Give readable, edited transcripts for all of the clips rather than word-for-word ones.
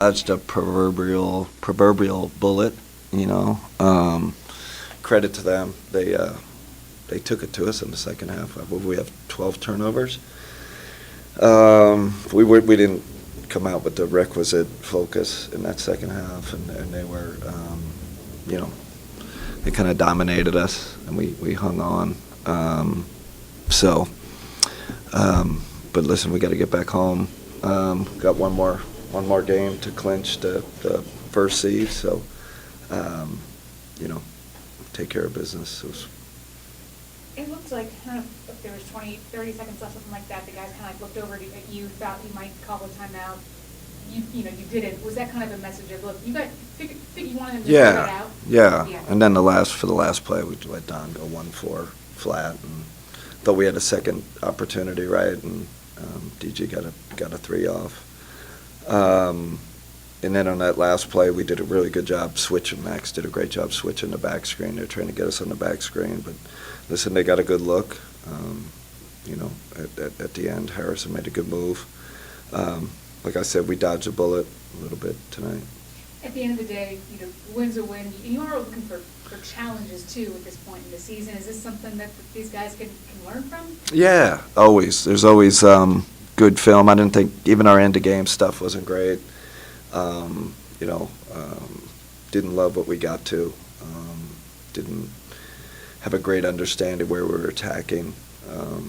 dodged a proverbial bullet, you know. Credit to them. They took it to us in the second half. We have 12 turnovers. We didn't come out with the requisite focus in that second half, and they were, you know, they kind of dominated us, and we hung on. But listen, we got to get back home. Got one more game to clinch the first seed, so you know, take care of business. It looked like kind of if there was 20, 30 seconds left, something like that, the guys kind of looked over at you, thought you might call a timeout. You know, you didn't. Was that kind of a message of, look, you got figured you wanted them to figure it out? Yeah. And then for the last play, we let Don go 1-4 flat, and thought we had a second opportunity, right? And DG got a 3 off. And then on that last play, we did a really good job switching. Max did a great job switching the back screen. They're trying to get us on the back screen, but listen, they got a good look. You know, at the end, Harrison made a good move. Like I said, we dodged a bullet a little bit tonight. At the end of the day, you know, win's a win. You are looking for challenges, too, at this point in the season. Is this something that these guys can learn from? Yeah, always. There's always good film. I didn't think even our end-of-game stuff wasn't great. You know, didn't love what we got to. Didn't have a great understanding where we were attacking.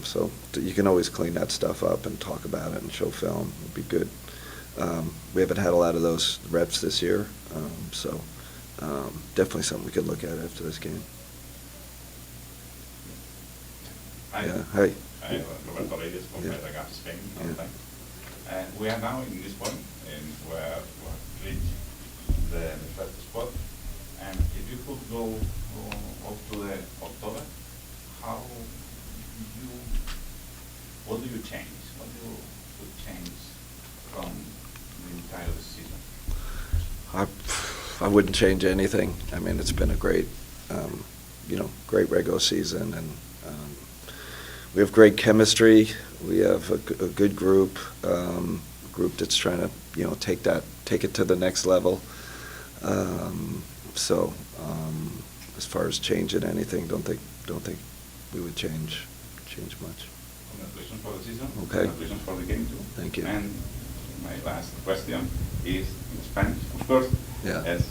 So you can always clean that stuff up and talk about it and show film. It'd be good. We haven't had a lot of those reps this year, so definitely something we could look at after this game. Hi. Yeah. Hi. Hi, Roberto Reyes from Gap Spain. Yeah. We are now in this point where we reach the first spot. And if you could go up to the October, what do you change? What do you would change from the entire season? I wouldn't change anything. I mean, it's been a great, you know, great regular season, and we have great chemistry. We have a good group that's trying to, you know, take it to the next level. So, as far as changing anything, don't think we would change much. Congratulations for the season. Okay. Congratulations for the game too. Thank you. And my last question is in Spanish, of course. Yeah. Es,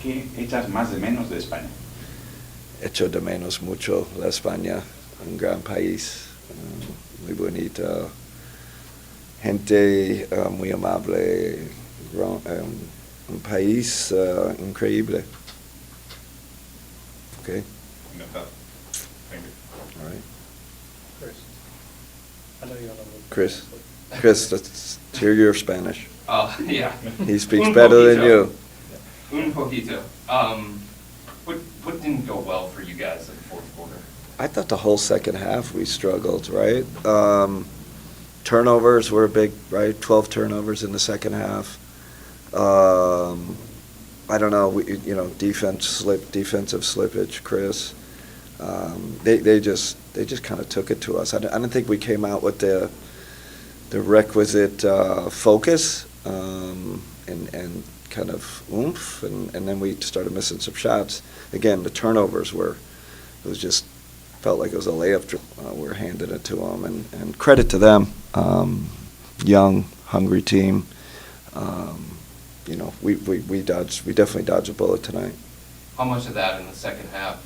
¿qué echas más de menos de España? Echo de menos mucho la España, un gran país, muy bonito, gente muy amable, un país increíble. Okay. Encantado. Thank you. All right. Chris, I know you don't know what. Chris, let's hear your Spanish. Oh, yeah. He speaks Un better than poquito. you. Un poquito. What didn't go well for you guys in the fourth quarter? I thought the whole second half we struggled, right? Turnovers were big, right? 12 turnovers in the second half. I don't know, you know, defensive slippage, Chris. They just kind of took it to us. I don't think we came out with the requisite focus and kind of oomph, and then we started missing some shots. Again, the turnovers felt like it was a layup. We're handing it to them, and credit to them. Young, hungry team. You know, we definitely dodged a bullet tonight. How much of that in the second half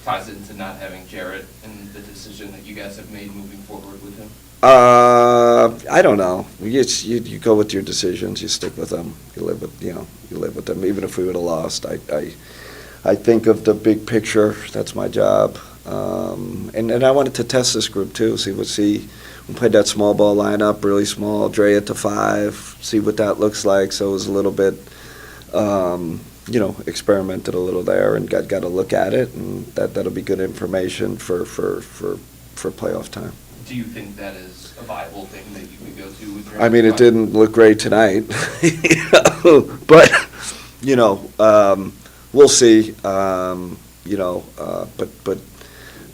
ties into not having Jarrett and the decision that you guys have made moving forward with him? I don't know. You go with your decisions. You stick with them. You live with them. Even if we would have lost, I think of the big picture. That's my job. And I wanted to test this group too. We played that small ball lineup, really small. Dre at the 5. See what that looks like. So it was a little bit, you know, experimented a little there and got to look at it, and that'll be good information for playoff time. Do you think that is a viable thing that you could go to with your? I mean, it didn't look great tonight, but you know, we'll see. You know, but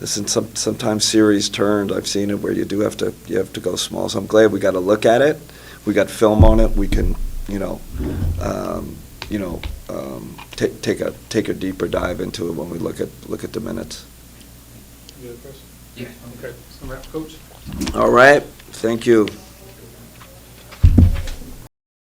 listen, sometimes series turned. I've seen it where you have to go small. So I'm glad we got to look at it. We got film on it. We can take a deeper dive into it when we look at the minutes. You have a question? Yeah. Okay, so Coach? All right, thank you.